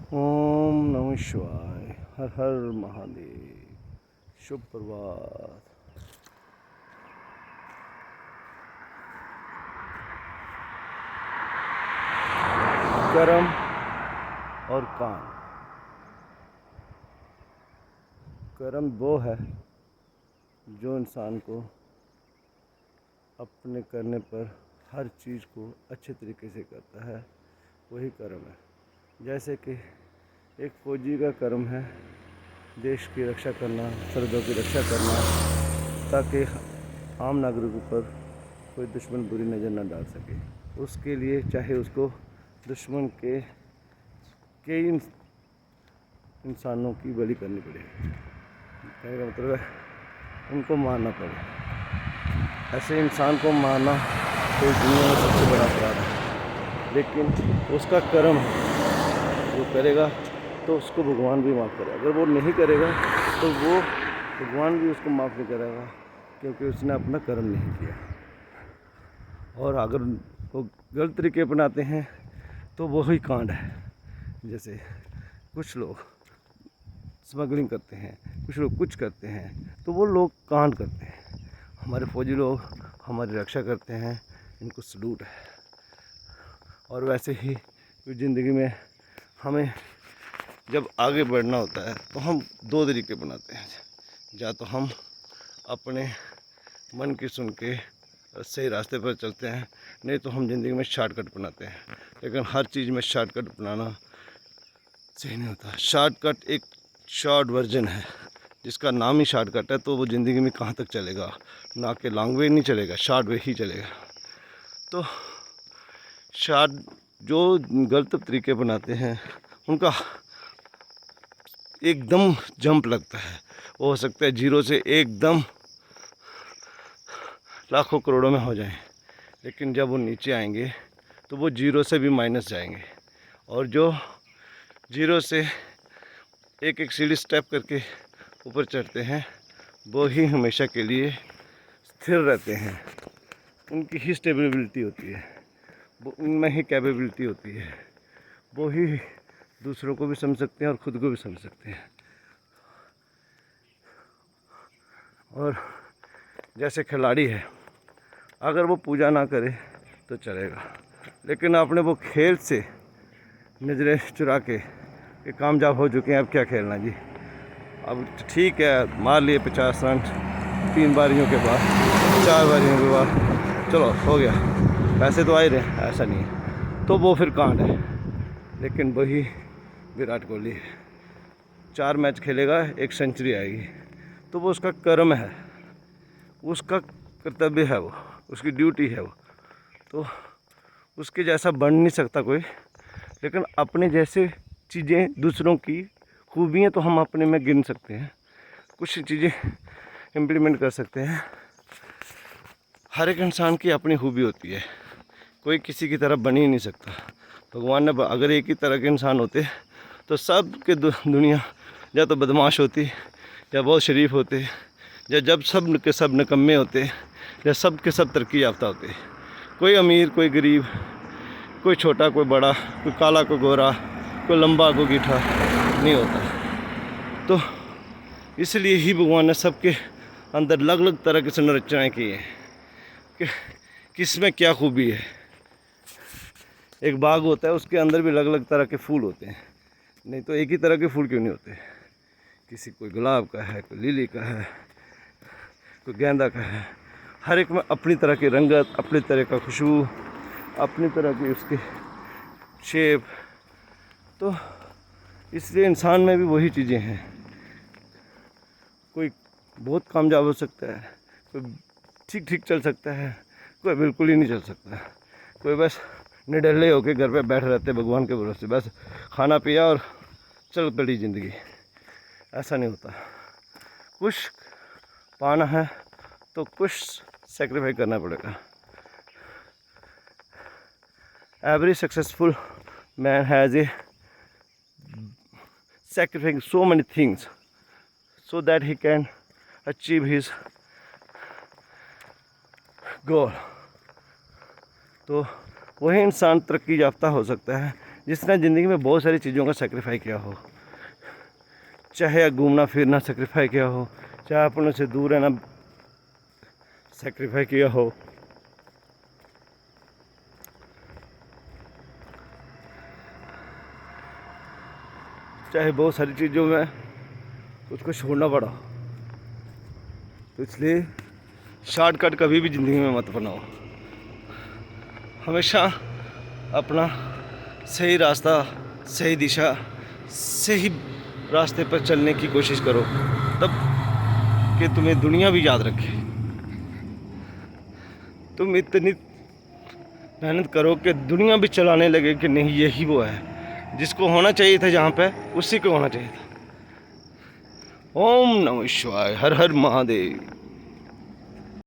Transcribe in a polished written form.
ओम नमः शिवाय। हर हर महादेव। शुभ प्रभात। कर्म और कांड। कर्म वो है जो इंसान को अपने करने पर हर चीज़ को अच्छे तरीके से करता है, वही कर्म है। जैसे कि एक फौजी का कर्म है देश की रक्षा करना, सरहदों की रक्षा करना, ताकि आम नागरिकों पर कोई दुश्मन बुरी नज़र न डाल सके। उसके लिए चाहे उसको दुश्मन के कई इंसानों की बलि करनी पड़े, कहने का मतलब है उनको मारना पड़े। ऐसे इंसान को मारना तो दुनिया में सबसे बड़ा अपराध है, लेकिन उसका कर्म है, वो करेगा तो उसको भगवान भी माफ़ करेगा। अगर वो नहीं करेगा तो वो भगवान भी उसको माफ़ नहीं करेगा, क्योंकि उसने अपना कर्म नहीं किया। और अगर वो गलत तरीके अपनाते हैं तो वही कांड है। जैसे कुछ लोग स्मगलिंग करते हैं, कुछ लोग कुछ करते हैं, तो वो लोग कांड करते हैं। हमारे फौजी लोग हमारी रक्षा करते हैं, इनको सलूट है। और वैसे ही ज़िंदगी में हमें जब आगे बढ़ना होता है तो हम दो तरीके बनाते हैं। या तो हम अपने मन की सुन के सही रास्ते पर चलते हैं, नहीं तो हम ज़िंदगी में शॉर्टकट अपनाते हैं। लेकिन हर चीज़ में शॉर्टकट अपनाना सही नहीं होता। शॉर्टकट एक शॉर्ट वर्जन है, जिसका नाम ही शॉर्टकट है, तो वो ज़िंदगी में कहाँ तक चलेगा, ना कि लॉन्ग वे नहीं चलेगा, शॉर्ट वे ही चलेगा। तो शॉर्ट जो गलत तरीके बनाते हैं उनका एकदम जंप लगता है। वो हो सकता है जीरो से एकदम लाखों करोड़ों में हो जाएं, लेकिन जब वो नीचे आएंगे तो वो जीरो से भी माइनस जाएंगे। और जो जीरो से एक एक सीढ़ी स्टेप करके ऊपर चढ़ते हैं, वो ही हमेशा के लिए स्थिर रहते हैं। उनकी ही स्टेबिलिटी होती है, वो उनमें ही कैपेबिलिटी होती है। वो ही दूसरों को भी समझ सकते हैं और ख़ुद को भी समझ सकते हैं। और जैसे खिलाड़ी है, अगर वो पूजा ना करे तो चलेगा, लेकिन आपने वो खेल से नज़रें चुरा के कामयाब हो चुके हैं, अब क्या खेलना जी। अब ठीक है, मार लिए 50 रन 3 बारियों के बाद, 4 बारियों के बाद, चलो हो गया, पैसे तो आ ही रहे, ऐसा नहीं है, तो वो फिर कांड है। लेकिन वही विराट कोहली है, 4 मैच खेलेगा, 1 सेंचुरी आएगी, तो वो उसका कर्म है, उसका कर्तव्य है, वो उसकी ड्यूटी है। वो तो उसके जैसा बन नहीं सकता कोई। लेकिन अपने जैसे चीज़ें, दूसरों की खूबियाँ तो हम अपने में गिन सकते हैं, कुछ चीज़ें इम्प्लीमेंट कर सकते हैं। हर एक इंसान की अपनी खूबी होती है, कोई किसी की तरह बन ही नहीं सकता। भगवान ने अगर एक ही तरह के इंसान होते तो सब के दुनिया या तो बदमाश होती, या बहुत शरीफ होते, या जब सब के सब निकम्मे होते, या सब के सब तरक्की याफ्ता होते। कोई अमीर, कोई गरीब, कोई छोटा, कोई बड़ा, कोई काला, कोई गोरा, कोई लंबा, कोई गीठा नहीं होता। तो इसलिए ही भगवान ने सबके अंदर अलग अलग तरह की संरचनाएँ की हैं कि किस में क्या खूबी है। एक बाग होता है, उसके अंदर भी अलग अलग तरह के फूल होते हैं, नहीं तो एक ही तरह के फूल क्यों नहीं होते। किसी कोई गुलाब का है, कोई लिली का है, कोई गेंदा का है। हर एक में अपनी तरह की रंगत, अपनी तरह का खुशबू, अपनी तरह की उसकी शेप। तो इसलिए इंसान में भी वही चीज़ें हैं। कोई बहुत कामयाब हो सकता है, कोई ठीक ठीक चल सकता है, कोई बिल्कुल ही नहीं चल सकता। कोई बस निडल्ले होके घर पे बैठ रहते भगवान के भरोसे, बस खाना पिया और चल पड़ी ज़िंदगी। ऐसा नहीं होता। कुछ पाना है तो कुछ सेक्रीफाइस करना पड़ेगा। Every successful man has a sacrificing so many things so that he can achieve his goal। तो वही इंसान तरक्की याफ्ता हो सकता है जिस तरह ज़िंदगी में बहुत सारी चीज़ों का सेक्रीफाई किया हो, चाहे घूमना फिरना सेक्रीफाई किया हो, चाहे अपनों से दूर रहना सेक्रीफाई किया हो, चाहे बहुत सारी चीज़ों में उसको छोड़ना पड़ा। तो इसलिए शॉर्टकट कभी भी ज़िंदगी में मत बनाओ। हमेशा अपना सही रास्ता, सही दिशा, सही रास्ते पर चलने की कोशिश करो, तब कि तुम्हें दुनिया भी याद रखे। तुम इतनी मेहनत करो कि दुनिया भी चलाने लगे कि नहीं यही वो है जिसको होना चाहिए था, जहाँ पे उसी को होना चाहिए था। ओम नमः शिवाय, हर हर महादेव।